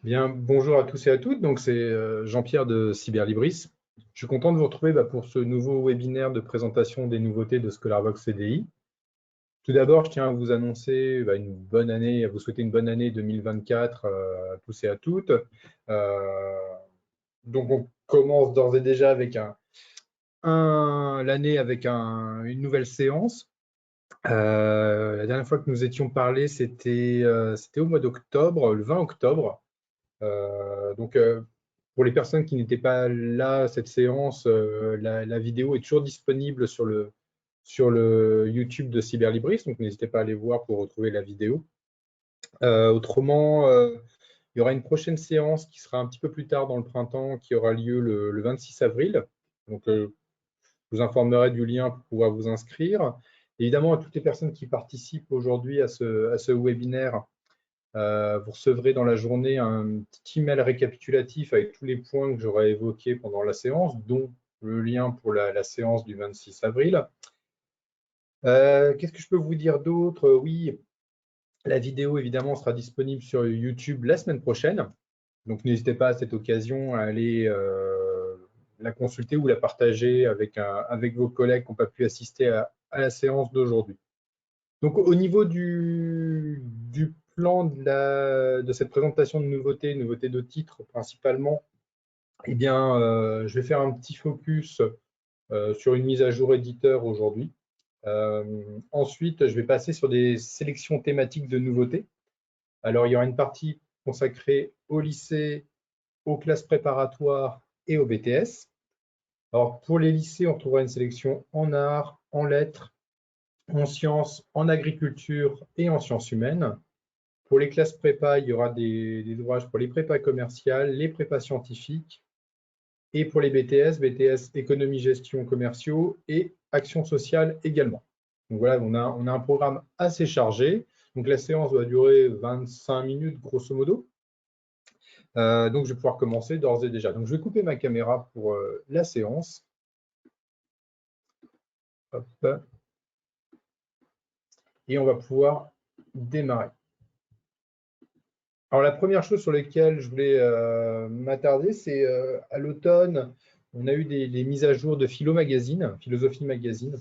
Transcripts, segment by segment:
Bien, bonjour à tous et à toutes. Donc, c'est Jean-Pierre de Cyberlibris. Je suis content de vous retrouver pour ce nouveau webinaire de présentation des nouveautés de ScholarVox CDI. Tout d'abord, je tiens à vous annoncer une bonne année, à vous souhaiter une bonne année 2024 à tous et à toutes. Donc, on commence d'ores et déjà avec l'année avec une nouvelle séance. La dernière fois que nous étions parlé, c'était au mois d'octobre, le 20 octobre. Pour les personnes qui n'étaient pas là à cette séance, la vidéo est toujours disponible sur le YouTube de Cyberlibris, donc n'hésitez pas à aller voir pour retrouver la vidéo. Autrement, il y aura une prochaine séance qui sera un petit peu plus tard dans le printemps, qui aura lieu le 26 avril. Donc, je vous informerai du lien pour pouvoir vous inscrire. Évidemment, à toutes les personnes qui participent aujourd'hui à ce webinaire, vous recevrez dans la journée un petit email récapitulatif avec tous les points que j'aurai évoqués pendant la séance, dont le lien pour la séance du 26 avril. Qu'est-ce que je peux vous dire d'autre? Oui, la vidéo, évidemment, sera disponible sur YouTube la semaine prochaine. Donc, n'hésitez pas à cette occasion à aller la consulter ou la partager avec vos collègues qui n'ont pas pu assister à la séance d'aujourd'hui. Donc, au niveau du plan de cette présentation de nouveautés de titres principalement, eh bien, je vais faire un petit focus sur une mise à jour éditeur aujourd'hui. Ensuite, je vais passer sur des sélections thématiques de nouveautés. Alors, il y aura une partie consacrée au lycée, aux classes préparatoires et au BTS. Alors, pour les lycées, on retrouvera une sélection en arts, en lettres, en sciences, en agriculture et en sciences humaines. Pour les classes prépa, il y aura des ouvrages pour les prépas commerciales, les prépas scientifiques, et pour les BTS économie, gestion, commerciaux et action sociale également. Donc voilà, on a un programme assez chargé. Donc la séance va durer 25 minutes grosso modo. Donc je vais pouvoir commencer d'ores et déjà. Donc je vais couper ma caméra pour la séance. Hop. Et on va pouvoir démarrer. Alors la première chose sur laquelle je voulais m'attarder, c'est à l'automne, on a eu des mises à jour de Philo Magazine, Philosophie Magazine.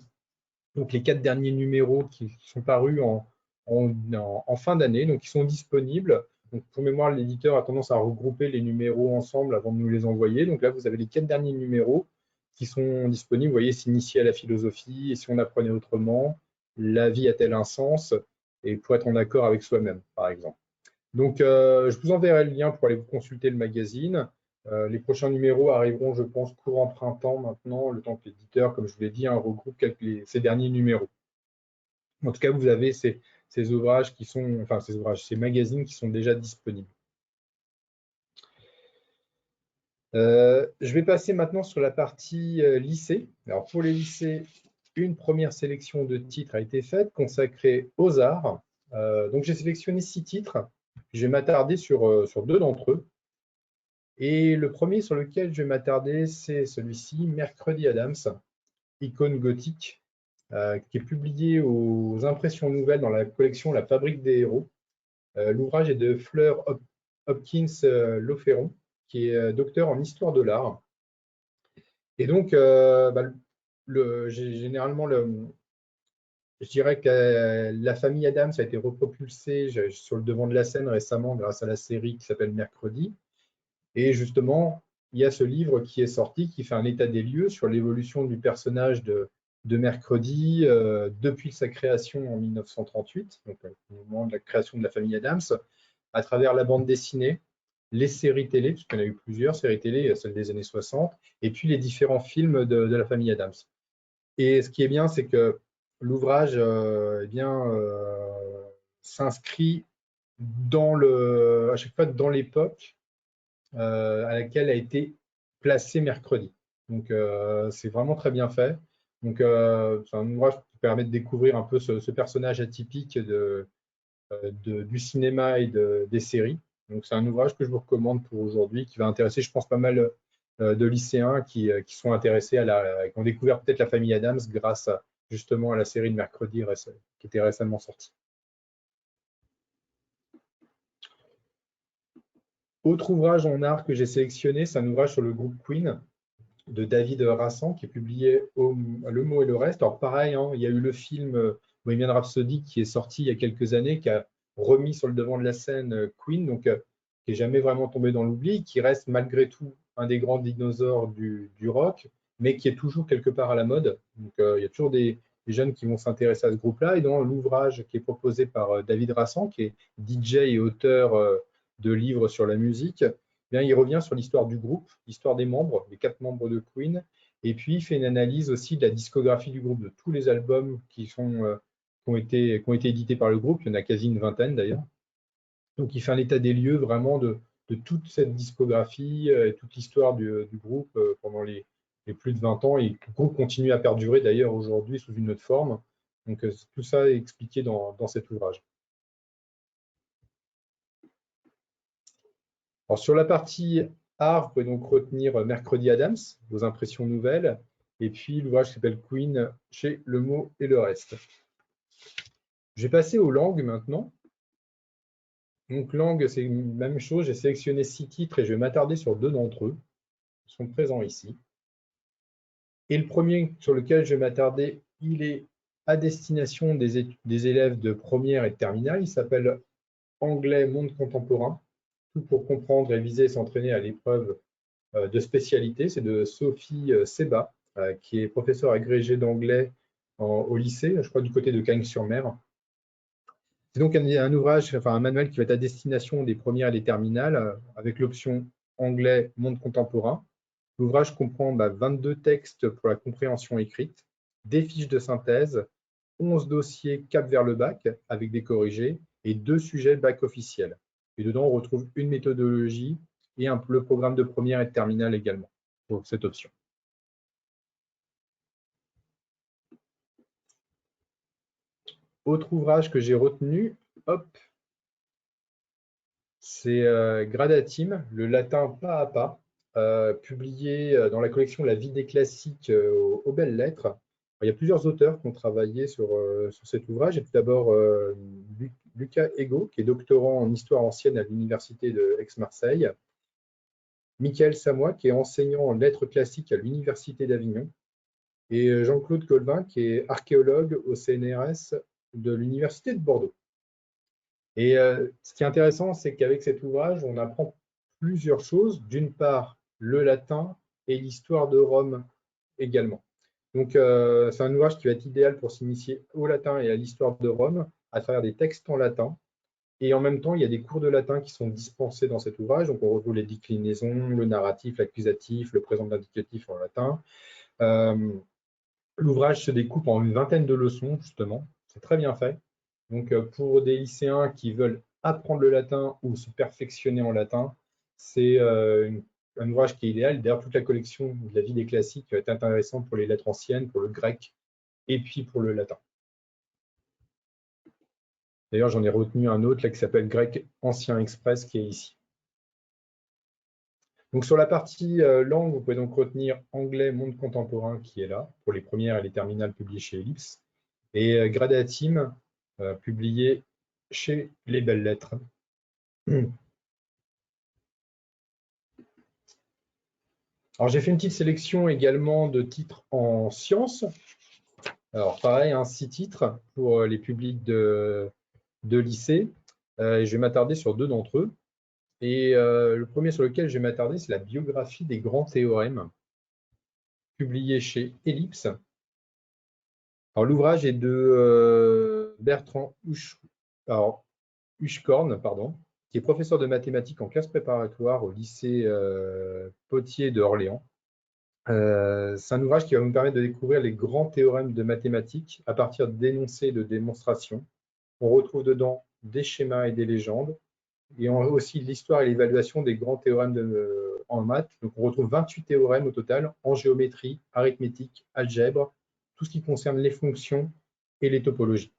Donc les 4 derniers numéros qui sont parus en fin d'année, donc ils sont disponibles. Donc pour mémoire, l'éditeur a tendance à regrouper les numéros ensemble avant de nous les envoyer. Donc là, vous avez les 4 derniers numéros qui sont disponibles. Vous voyez, s'initier à la philosophie, et si on apprenait autrement, la vie a-t-elle un sens, et pour être en accord avec soi-même, par exemple. Donc, je vous enverrai le lien pour aller vous consulter le magazine. Les prochains numéros arriveront, je pense, courant printemps maintenant, le temps que l'éditeur, comme je vous l'ai dit, regroupe ces derniers numéros. En tout cas, vous avez ces ouvrages qui sont, enfin ces magazines qui sont déjà disponibles. Je vais passer maintenant sur la partie lycée. Alors, pour les lycées, une première sélection de titres a été faite, consacrée aux arts. Donc, j'ai sélectionné 6 titres. Je vais m'attarder sur 2 d'entre eux. Et le premier sur lequel je vais m'attarder, c'est celui-ci, Mercredi Adams, icône gothique, qui est publié aux Impressions Nouvelles dans la collection La Fabrique des Héros. L'ouvrage est de Fleur Hopkins Lauferon, qui est docteur en histoire de l'art. Et donc, généralement, je dirais que la famille Adams a été repropulsée sur le devant de la scène récemment grâce à la série qui s'appelle Mercredi. Et justement, il y a ce livre qui est sorti, qui fait un état des lieux sur l'évolution du personnage de Mercredi depuis sa création en 1938, donc au moment de la création de la famille Adams, à travers la bande dessinée, les séries télé, puisqu'il y en a eu plusieurs séries télé, celles des années 60, et puis les différents films de la famille Adams. Et ce qui est bien, c'est que l'ouvrage s'inscrit à chaque fois dans l'époque à laquelle a été placé Mercredi. Donc, c'est vraiment très bien fait. Donc, c'est un ouvrage qui permet de découvrir un peu ce personnage atypique du cinéma et des séries. Donc, c'est un ouvrage que je vous recommande pour aujourd'hui, qui va intéresser, je pense, pas mal de lycéens qui sont intéressés qui ont découvert peut-être la famille Adams grâce justement à la série de Mercredi qui était récemment sortie. Autre ouvrage en art que j'ai sélectionné, c'est un ouvrage sur le groupe Queen de David Rassan qui est publié Le mot et le reste. Alors pareil, hein, il y a eu le film Bohemian Rhapsody qui est sorti il y a quelques années, qui a remis sur le devant de la scène Queen, donc qui n'est jamais vraiment tombé dans l'oubli, qui reste malgré tout un des grands dinosaures du rock, mais qui est toujours quelque part à la mode. Donc il y a toujours des jeunes qui vont s'intéresser à ce groupe-là. Et dans l'ouvrage qui est proposé par David Rassan, qui est DJ et auteur de livres sur la musique, bien, il revient sur l'histoire du groupe, l'histoire des membres, les 4 membres de Queen, et puis il fait une analyse aussi de la discographie du groupe, de tous les albums qui ont été édités par le groupe. Il y en a quasi une vingtaine d'ailleurs. Donc il fait un état des lieux vraiment de toute cette discographie et toute l'histoire du groupe pendant les plus de 20 ans. Et le groupe continue à perdurer d'ailleurs aujourd'hui sous une autre forme. Donc tout ça est expliqué dans cet ouvrage. Alors, sur la partie art, vous pouvez donc retenir Mercredi Adams, vos impressions nouvelles, et puis l'ouvrage qui s'appelle Queen chez Le Mot et le reste. Je vais passer aux langues maintenant. Donc, langue, c'est la même chose. J'ai sélectionné 6 titres et je vais m'attarder sur 2 d'entre eux. Ils sont présents ici. Et le premier sur lequel je vais m'attarder, il est à destination des élèves de première et de terminale. Il s'appelle Anglais Monde Contemporain. Tout pour comprendre, réviser et s'entraîner à l'épreuve de spécialité. C'est de Sophie Seba, qui est professeure agrégée d'anglais au lycée, je crois du côté de Cagnes-sur-Mer. C'est donc un ouvrage, enfin un manuel qui va être à destination des premières et des terminales, avec l'option anglais monde contemporain. L'ouvrage comprend 22 textes pour la compréhension écrite, des fiches de synthèse, 11 dossiers cap vers le bac avec des corrigés et 2 sujets bac officiels. Et dedans, on retrouve une méthodologie et le programme de première et de terminale également pour cette option. Autre ouvrage que j'ai retenu, hop, c'est Gradatim, le latin pas à pas, publié dans la collection La vie des classiques aux belles lettres. Il y a plusieurs auteurs qui ont travaillé sur cet ouvrage. Et tout d'abord Lucas Ego, qui est doctorant en histoire ancienne à l'université de Aix-Marseille. Michael Samoy, qui est enseignant en lettres classiques à l'université d'Avignon. Et Jean-Claude Colvin, qui est archéologue au CNRS de l'université de Bordeaux. Et ce qui est intéressant, c'est qu'avec cet ouvrage, on apprend plusieurs choses. D'une part, le latin et l'histoire de Rome également. Donc, c'est un ouvrage qui va être idéal pour s'initier au latin et à l'histoire de Rome à travers des textes en latin. Et en même temps, il y a des cours de latin qui sont dispensés dans cet ouvrage. Donc, on retrouve les déclinaisons, le narratif, l'accusatif, le présent d'indicatif en latin. L'ouvrage se découpe en une vingtaine de leçons, justement. C'est très bien fait. Donc, pour des lycéens qui veulent apprendre le latin ou se perfectionner en latin, c'est un ouvrage qui est idéal. D'ailleurs, toute la collection de la vie des classiques est intéressante pour les lettres anciennes, pour le grec et puis pour le latin. D'ailleurs, j'en ai retenu un autre là, qui s'appelle Grec Ancien Express, qui est ici. Donc, sur la partie langue, vous pouvez donc retenir Anglais Monde Contemporain, qui est là, pour les premières et les terminales publiées chez Ellipse, et Gradatim, publié chez Les Belles Lettres. Alors, j'ai fait une petite sélection également de titres en sciences. Alors, pareil, 6 titres pour les publics de lycée. Et je vais m'attarder sur 2 d'entre eux. Et le premier sur lequel je vais m'attarder, c'est la biographie des grands théorèmes, publié chez Ellipse. Alors, l'ouvrage est de Bertrand Huschkorn, qui est professeur de mathématiques en classe préparatoire au lycée Potier de Orléans. C'est un ouvrage qui va nous permettre de découvrir les grands théorèmes de mathématiques à partir d'énoncés et de démonstrations. On retrouve dedans des schémas et des légendes, et on a aussi l'histoire et l'évaluation des grands théorèmes en maths. Donc, on retrouve 28 théorèmes au total en géométrie, arithmétique, algèbre, tout ce qui concerne les fonctions et les topologies.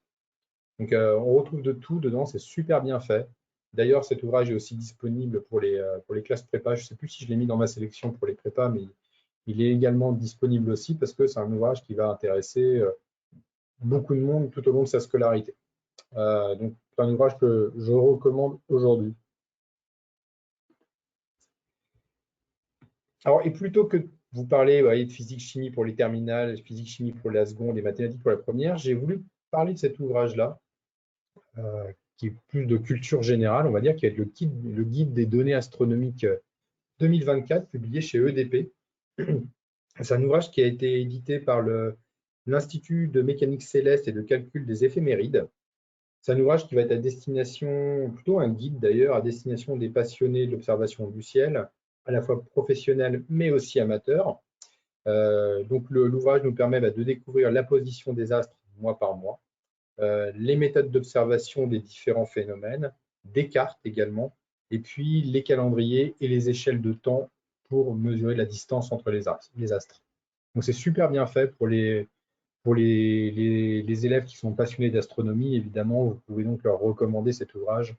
Donc, on retrouve de tout dedans, c'est super bien fait. D'ailleurs, cet ouvrage est aussi disponible pour les classes prépa. Je ne sais plus si je l'ai mis dans ma sélection pour les prépas, mais il est également disponible aussi parce que c'est un ouvrage qui va intéresser beaucoup de monde tout au long de sa scolarité. Donc, c'est un ouvrage que je recommande aujourd'hui. Alors, et plutôt que de vous parler de physique-chimie pour les terminales, physique-chimie pour la seconde et mathématiques pour la première, j'ai voulu parler de cet ouvrage-là, qui est plus de culture générale, on va dire, qui va être le guide des données astronomiques 2024, publié chez EDP. C'est un ouvrage qui a été édité par l'Institut de mécanique céleste et de calcul des éphémérides. C'est un ouvrage qui va être à destination, plutôt un guide d'ailleurs, à destination des passionnés de l'observation du ciel, à la fois professionnels mais aussi amateurs. Donc l'ouvrage nous permet de découvrir la position des astres mois par mois, les méthodes d'observation des différents phénomènes, des cartes également, et puis les calendriers et les échelles de temps pour mesurer la distance entre les astres. Donc c'est super bien fait pour les élèves qui sont passionnés d'astronomie. Évidemment, vous pouvez donc leur recommander cet ouvrage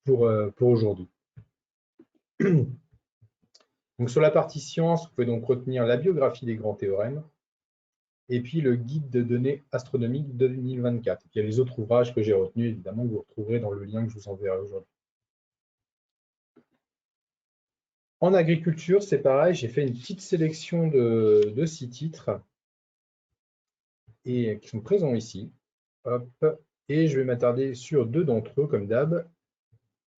pour aujourd'hui. Donc sur la partie science, vous pouvez donc retenir la biographie des grands théorèmes et puis le guide de données astronomiques 2024. Il y a les autres ouvrages que j'ai retenus, évidemment, que vous retrouverez dans le lien que je vous enverrai aujourd'hui. En agriculture, c'est pareil, j'ai fait une petite sélection de 6 titres et qui sont présents ici. Hop. Et je vais m'attarder sur 2 d'entre eux, comme d'hab.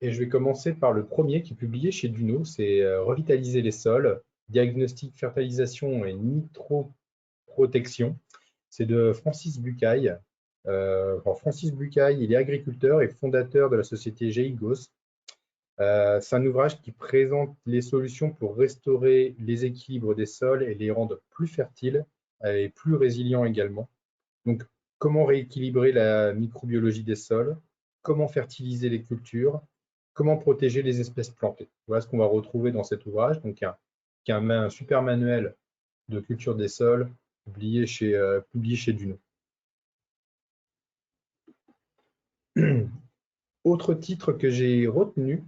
Et je vais commencer par le premier qui est publié chez Duno, c'est Revitaliser les sols, diagnostic, fertilisation et nitroprotection. C'est de Francis Bucaille. Francis Bucaille, il est agriculteur et fondateur de la société GIGOS. C'est un ouvrage qui présente les solutions pour restaurer les équilibres des sols et les rendre plus fertiles et plus résilients également. Donc, comment rééquilibrer la microbiologie des sols, comment fertiliser les cultures, comment protéger les espèces plantées. Voilà ce qu'on va retrouver dans cet ouvrage, donc qui est un super manuel de culture des sols publié chez Duno. Autre titre que j'ai retenu,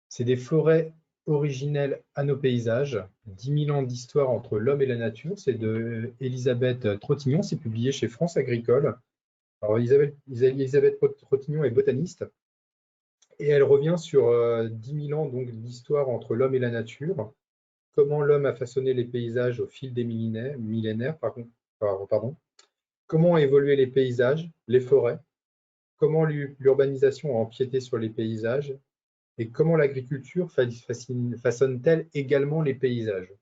c'est Des forêts originelles à nos paysages, 10 000 ans d'histoire entre l'homme et la nature. C'est de Elisabeth Trottignon, c'est publié chez France Agricole. Alors, Elisabeth Trottignon est botaniste et elle revient sur 10 000 ans d'histoire entre l'homme et la nature, comment l'homme a façonné les paysages au fil des millénaires, pardon, comment ont évolué les paysages, les forêts, comment l'urbanisation a empiété sur les paysages et comment l'agriculture façonne-t-elle également les paysages.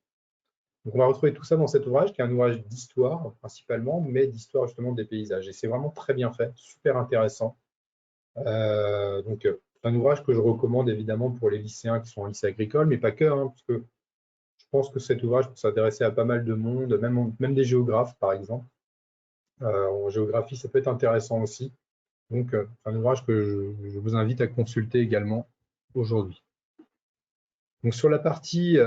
Donc on va retrouver tout ça dans cet ouvrage, qui est un ouvrage d'histoire principalement, mais d'histoire justement des paysages. Et c'est vraiment très bien fait, super intéressant. Donc c'est un ouvrage que je recommande évidemment pour les lycéens qui sont en lycée agricole, mais pas que, parce que je pense que cet ouvrage peut s'intéresser à pas mal de monde, même des géographes par exemple. En géographie, ça peut être intéressant aussi. Donc c'est un ouvrage que je vous invite à consulter également aujourd'hui. Donc sur la partie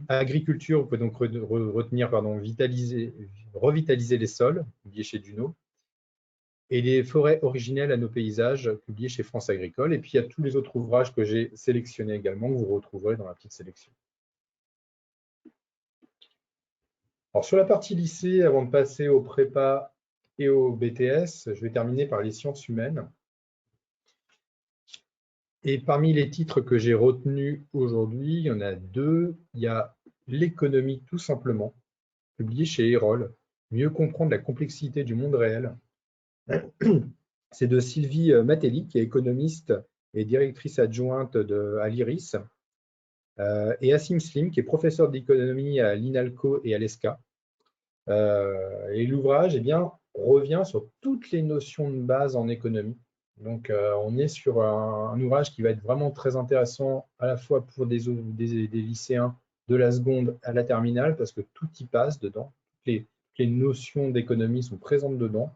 agriculture, vous pouvez donc retenir revitaliser les sols, publié chez Duno, et les forêts originelles à nos paysages, publié chez France Agricole. Et puis il y a tous les autres ouvrages que j'ai sélectionnés également, que vous retrouverez dans la petite sélection. Alors sur la partie lycée, avant de passer au prépa et au BTS, je vais terminer par les sciences humaines. Et parmi les titres que j'ai retenus aujourd'hui, il y en a 2. Il y a L'économie tout simplement, publié chez Erol, Mieux comprendre la complexité du monde réel. C'est de Sylvie Matelli, qui est économiste et directrice adjointe à l'IRIS, et Assim Slim, qui est professeur d'économie à l'INALCO et à l'ESCA. Et l'ouvrage revient sur toutes les notions de base en économie. Donc, on est sur un ouvrage qui va être vraiment très intéressant à la fois pour des lycéens de la seconde à la terminale, parce que tout y passe dedans. Toutes les notions d'économie sont présentes dedans.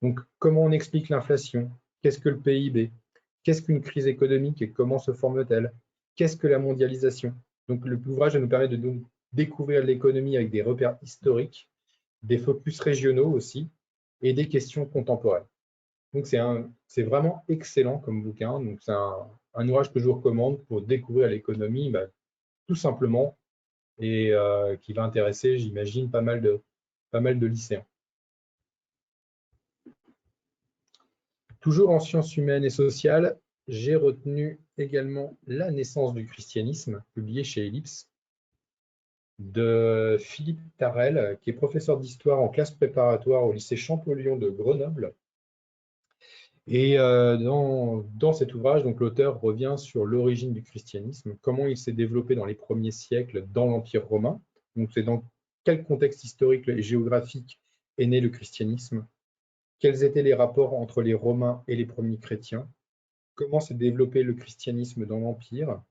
Donc, comment on explique l'inflation? Qu'est-ce que le PIB? Qu'est-ce qu'une crise économique et comment se forme-t-elle? Qu'est-ce que la mondialisation? Donc, l'ouvrage nous permet de découvrir l'économie avec des repères historiques, des focus régionaux aussi, et des questions contemporaines. Donc, c'est vraiment excellent comme bouquin. Donc, c'est un ouvrage que je vous recommande pour découvrir l'économie, tout simplement, et qui va intéresser, j'imagine, pas mal de lycéens. Toujours en sciences humaines et sociales, j'ai retenu également La naissance du christianisme, publié chez Ellipse. de Philippe Tarel, qui est professeur d'histoire en classe préparatoire au lycée Champollion de Grenoble. Et dans cet ouvrage, donc l'auteur revient sur l'origine du christianisme, comment il s'est développé dans les premiers siècles dans l'Empire romain. Donc c'est dans quel contexte historique et géographique est né le christianisme, quels étaient les rapports entre les Romains et les premiers chrétiens, comment s'est développé le christianisme dans l'Empire,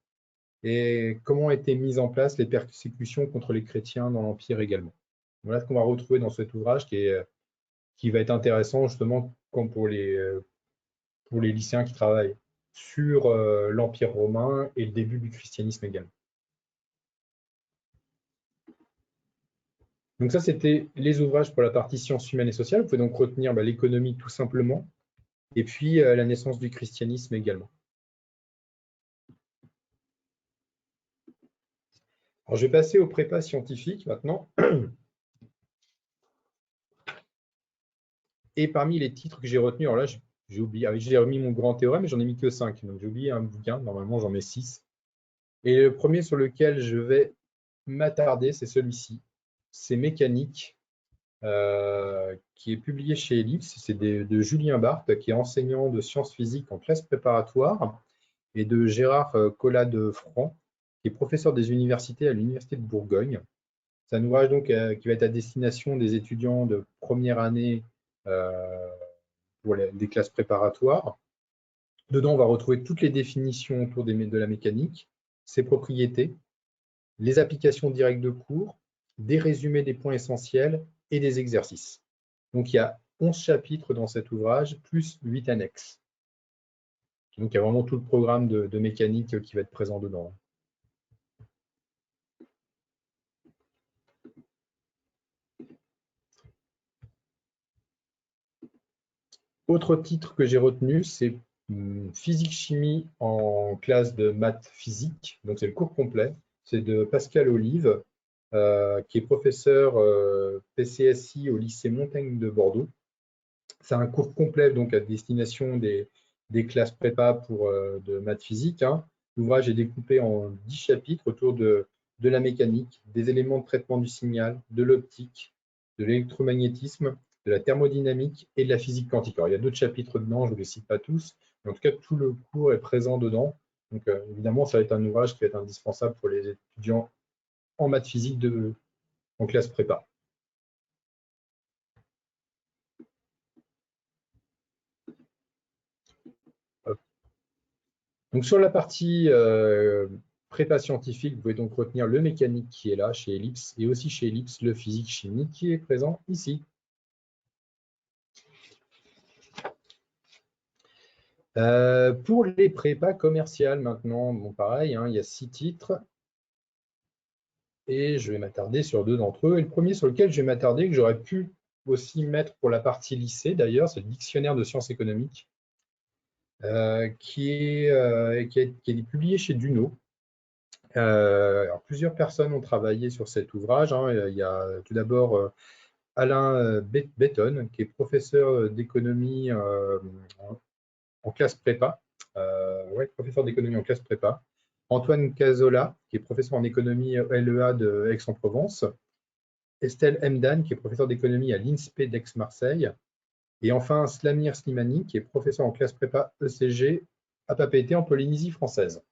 et comment ont été mises en place les persécutions contre les chrétiens dans l'Empire également. Voilà ce qu'on va retrouver dans cet ouvrage qui va être intéressant justement comme pour les lycéens qui travaillent sur l'Empire romain et le début du christianisme également. Donc ça, c'était les ouvrages pour la partie sciences humaines et sociales. Vous pouvez donc retenir l'économie tout simplement, et puis la naissance du christianisme également. Alors, je vais passer aux prépas scientifiques maintenant. Et parmi les titres que j'ai retenus, alors là, j'ai oublié, j'ai remis mon grand théorème, mais j'en ai mis que 5. Donc j'ai oublié un bouquin, normalement j'en mets 6. Et le premier sur lequel je vais m'attarder, c'est celui-ci. C'est Mécanique, qui est publié chez Ellipse. C'est de Julien Barthes, qui est enseignant de sciences physiques en classe préparatoire, et de Gérard Collade-Franc, qui est professeur des universités à l'Université de Bourgogne. C'est un ouvrage donc, qui va être à destination des étudiants de première année pour des classes préparatoires. Dedans, on va retrouver toutes les définitions autour de la mécanique, ses propriétés, les applications directes de cours, des résumés des points essentiels et des exercices. Donc, il y a 11 chapitres dans cet ouvrage, plus 8 annexes. Donc, il y a vraiment tout le programme de mécanique qui va être présent dedans. Autre titre que j'ai retenu, c'est physique-chimie en classe de maths physique. Donc, c'est le cours complet. C'est de Pascal Olive, qui est professeur PCSI au lycée Montaigne de Bordeaux. C'est un cours complet donc à destination des classes prépa de maths physique. Hein. L'ouvrage est découpé en 10 chapitres autour de la mécanique, des éléments de traitement du signal, de l'optique, de l'électromagnétisme, de la thermodynamique et de la physique quantique. Alors, il y a d'autres chapitres dedans, je ne les cite pas tous, mais en tout cas, tout le cours est présent dedans. Donc, évidemment, ça va être un ouvrage qui va être indispensable pour les étudiants en maths physique en classe prépa. Donc sur la partie prépa scientifique, vous pouvez donc retenir le mécanique qui est là chez Ellipse et aussi chez Ellipse le physique-chimie qui est présent ici. Pour les prépas commerciales maintenant, bon pareil, hein, il y a 6 titres et je vais m'attarder sur 2 d'entre eux. Et le premier sur lequel je vais m'attarder, que j'aurais pu aussi mettre pour la partie lycée d'ailleurs, c'est le dictionnaire de sciences économiques qui est publié chez Duno. Alors, plusieurs personnes ont travaillé sur cet ouvrage. Hein. Il y a tout d'abord Alain Betton, qui est professeur d'économie en classe prépa. Professeur d'économie en classe prépa. Antoine Cazola, qui est professeur en économie LEA de Aix-en-Provence. Estelle Mdan, qui est professeur d'économie à l'INSPE d'Aix-Marseille. Et enfin, Slamir Slimani, qui est professeur en classe prépa ECG à Papeete en Polynésie française.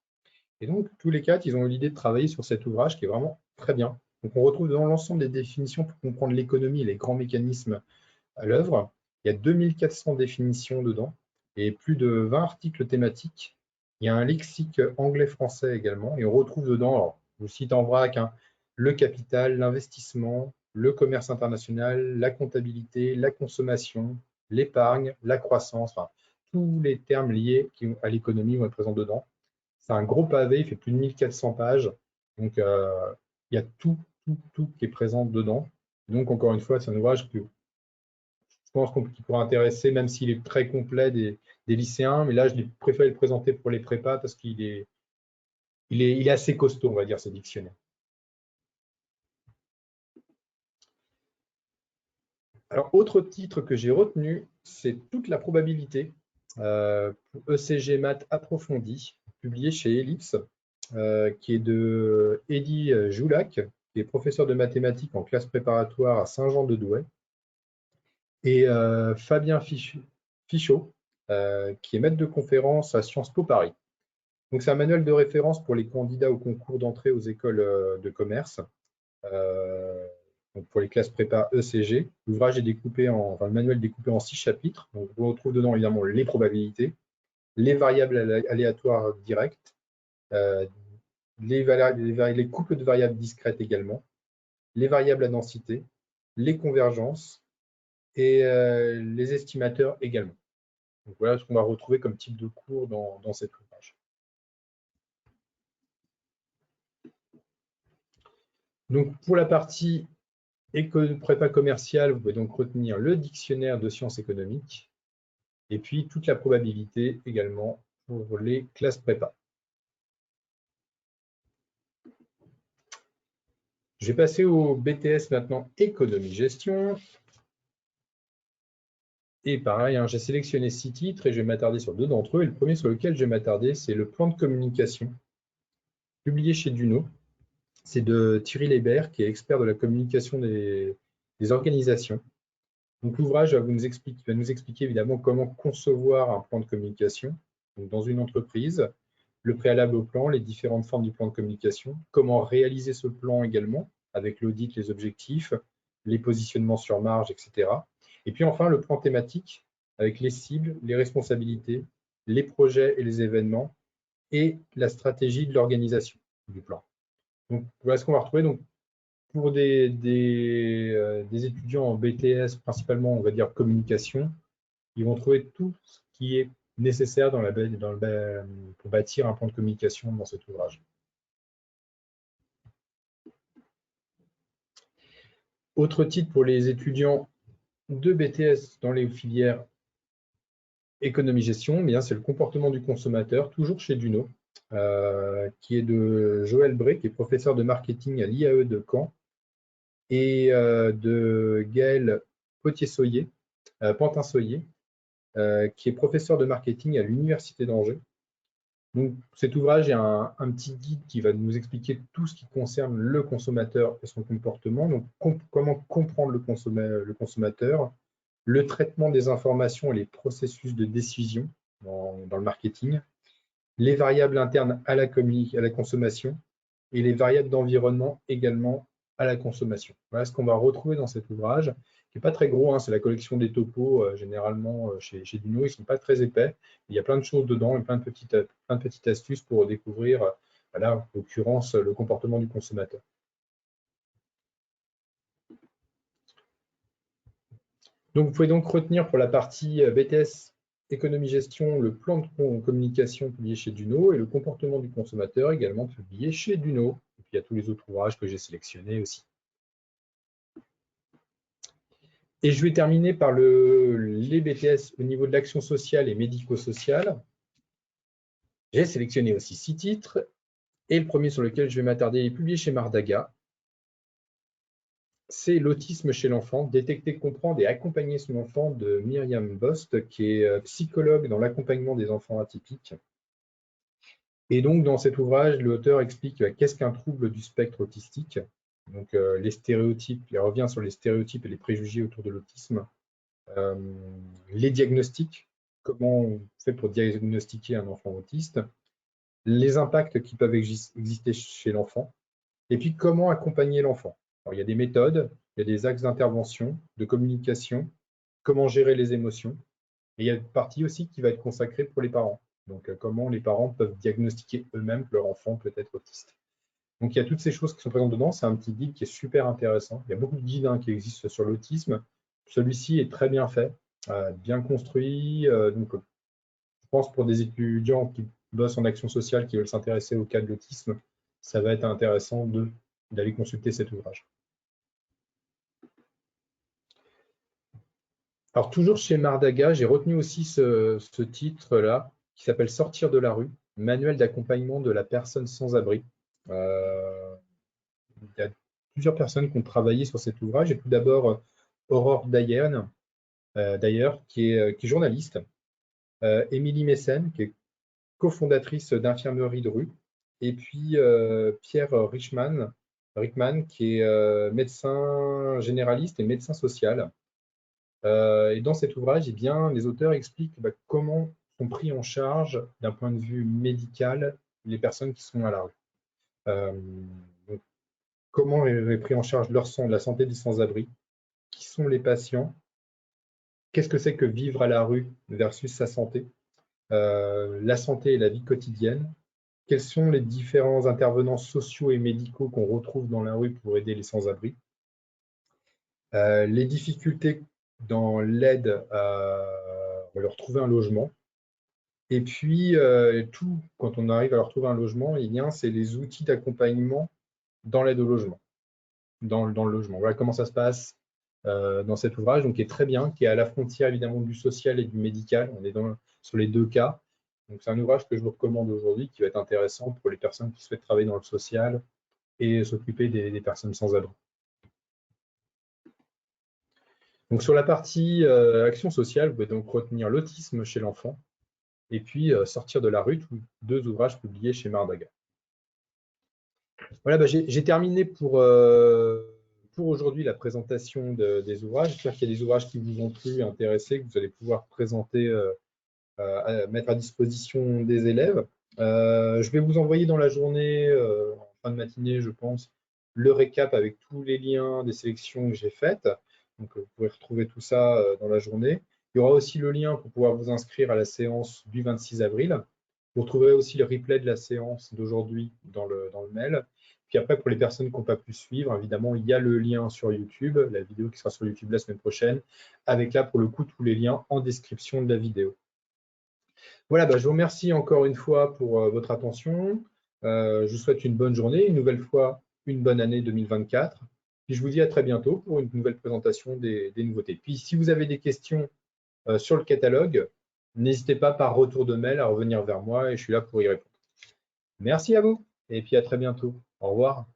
Et donc, tous les quatre, ils ont eu l'idée de travailler sur cet ouvrage qui est vraiment très bien. Donc, on retrouve dans l'ensemble des définitions pour comprendre l'économie et les grands mécanismes à l'œuvre. Il y a 2400 définitions dedans et plus de 20 articles thématiques. Il y a un lexique anglais-français également. Et on retrouve dedans, alors, je vous cite en vrac, hein, le capital, l'investissement, le commerce international, la comptabilité, la consommation, l'épargne, la croissance, enfin, tous les termes liés à l'économie vont être présents dedans. C'est un gros pavé, il fait plus de 1400 pages. Donc, il y a tout qui est présent dedans. Donc, encore une fois, c'est un ouvrage que je pense qu'il pourra intéresser, même s'il est très complet des lycéens. Mais là, je préfère le présenter pour les prépas parce qu'il est assez costaud, on va dire, ce dictionnaire. Alors, autre titre que j'ai retenu, c'est Toute la probabilité pour ECG Maths approfondi, publié chez Ellipse, qui est de Eddy Joulac, qui est professeur de mathématiques en classe préparatoire à Saint-Jean-de-Douai, et Fabien Fichot, qui est maître de conférence à Sciences Po Paris. Donc, c'est un manuel de référence pour les candidats au concours d'entrée aux écoles de commerce, donc pour les classes prépa ECG. L'ouvrage est découpé le manuel est découpé en 6 chapitres. Donc, on retrouve dedans évidemment les probabilités, les variables aléatoires directes, les couples de variables discrètes également, les variables à densité, les convergences et les estimateurs également. Donc, voilà ce qu'on va retrouver comme type de cours dans cet ouvrage. Donc, pour la partie prépa commerciale, vous pouvez donc retenir le dictionnaire de sciences économiques et puis toute la probabilité également pour les classes prépa. Je vais passer au BTS maintenant, économie-gestion. Et pareil, j'ai sélectionné 6 titres et je vais m'attarder sur 2 d'entre eux. Et le premier sur lequel je vais m'attarder, c'est le plan de communication, publié chez Duno. C'est de Thierry Lébert, qui est expert de la communication des organisations. Donc l'ouvrage va nous expliquer évidemment comment concevoir un plan de communication donc dans une entreprise, le préalable au plan, les différentes formes du plan de communication, comment réaliser ce plan également, avec l'audit, les objectifs, les positionnements sur marge, etc. Et puis enfin, le plan thématique, avec les cibles, les responsabilités, les projets et les événements, et la stratégie de l'organisation du plan. Donc voilà ce qu'on va retrouver. Donc, pour des étudiants en BTS, principalement, on va dire communication, ils vont trouver tout ce qui est nécessaire pour bâtir un plan de communication dans cet ouvrage. Autre titre pour les étudiants de BTS dans les filières économie-gestion, c'est le comportement du consommateur, toujours chez Duno, qui est de Joël Bré, qui est professeur de marketing à l'IAE de Caen, et de Gaël Pantin-Soyer, qui est professeur de marketing à l'Université d'Angers. Donc, cet ouvrage est un petit guide qui va nous expliquer tout ce qui concerne le consommateur et son comportement. Donc, comment comprendre le consommateur, le traitement des informations et les processus de décision dans le marketing, les variables internes à la consommation et les variables d'environnement également à la consommation. Voilà ce qu'on va retrouver dans cet ouvrage, qui n'est pas très gros, c'est la collection des topos, généralement chez Duno, ils ne sont pas très épais. Il y a plein de choses dedans et plein de petites astuces pour découvrir, voilà, en l'occurrence, le comportement du consommateur. Donc, vous pouvez donc retenir pour la partie BTS économie-gestion le plan de communication publié chez Duno et le comportement du consommateur également publié chez Duno. Et puis, il y a tous les autres ouvrages que j'ai sélectionnés aussi. Et je vais terminer par les BTS au niveau de l'action sociale et médico-sociale. J'ai sélectionné aussi 6 titres. Et le premier sur lequel je vais m'attarder est publié chez Mardaga. C'est l'autisme chez l'enfant, détecter, comprendre et accompagner son enfant de Myriam Bost, qui est psychologue dans l'accompagnement des enfants atypiques. Et donc, dans cet ouvrage, l'auteur explique qu'est-ce qu'un trouble du spectre autistique. Donc, les stéréotypes, il revient sur les stéréotypes et les préjugés autour de l'autisme. Les diagnostics, comment on fait pour diagnostiquer un enfant autiste, les impacts qui peuvent exister chez l'enfant, et puis comment accompagner l'enfant. Il y a des méthodes, il y a des axes d'intervention, de communication, comment gérer les émotions, et il y a une partie aussi qui va être consacrée pour les parents. Donc, comment les parents peuvent diagnostiquer eux-mêmes que leur enfant peut être autiste. Donc, il y a toutes ces choses qui sont présentes dedans. C'est un petit guide qui est super intéressant. Il y a beaucoup de guides qui existent sur l'autisme. Celui-ci est très bien fait, bien construit. Donc, je pense pour des étudiants qui bossent en action sociale, qui veulent s'intéresser au cas de l'autisme, ça va être intéressant d'aller consulter cet ouvrage. Alors, toujours chez Mardaga, j'ai retenu aussi ce titre-là, qui s'appelle « Sortir de la rue, manuel d'accompagnement de la personne sans abri ». Il y a plusieurs personnes qui ont travaillé sur cet ouvrage. Et tout d'abord, Aurore Dayen, d'ailleurs, qui est journaliste. Émilie Messen, qui est cofondatrice d'Infirmerie de rue. Et puis, Pierre Richman, Rickman, qui est médecin généraliste et médecin social. Et dans cet ouvrage, eh bien, les auteurs expliquent comment sont pris en charge d'un point de vue médical les personnes qui sont à la rue. Donc, comment est pris en charge la santé des sans-abri, qui sont les patients, qu'est-ce que c'est que vivre à la rue versus sa santé, la santé et la vie quotidienne, quels sont les différents intervenants sociaux et médicaux qu'on retrouve dans la rue pour aider les sans-abri, les difficultés dans l'aide à leur trouver un logement. Et puis, tout, quand on arrive à leur trouver un logement, c'est les outils d'accompagnement dans l'aide au logement, dans le logement. Voilà comment ça se passe dans cet ouvrage, donc qui est très bien, qui est à la frontière évidemment du social et du médical. On est sur les deux cas. Donc c'est un ouvrage que je vous recommande aujourd'hui, qui va être intéressant pour les personnes qui souhaitent travailler dans le social et s'occuper des personnes sans abri. Donc sur la partie action sociale, vous pouvez donc retenir l'autisme chez l'enfant et puis Sortir de la rue, deux ouvrages publiés chez Mardaga. Voilà, j'ai terminé pour aujourd'hui la présentation des ouvrages. J'espère qu'il y a des ouvrages qui vous ont plu, intéressés, que vous allez pouvoir présenter, mettre à disposition des élèves. Je vais vous envoyer dans la journée, en fin de matinée, je pense, le récap avec tous les liens des sélections que j'ai faites. Donc, vous pouvez retrouver tout ça dans la journée. Il y aura aussi le lien pour pouvoir vous inscrire à la séance du 26 avril. Vous retrouverez aussi le replay de la séance d'aujourd'hui dans le mail. Puis après, pour les personnes qui n'ont pas pu suivre, évidemment, il y a le lien sur YouTube, la vidéo qui sera sur YouTube la semaine prochaine, avec là, pour le coup, tous les liens en description de la vidéo. Voilà, je vous remercie encore une fois pour votre attention. Je vous souhaite une bonne journée, une nouvelle fois, une bonne année 2024. Puis je vous dis à très bientôt pour une nouvelle présentation des nouveautés. Puis si vous avez des questions sur le catalogue, n'hésitez pas par retour de mail à revenir vers moi et je suis là pour y répondre. Merci à vous et puis à très bientôt. Au revoir.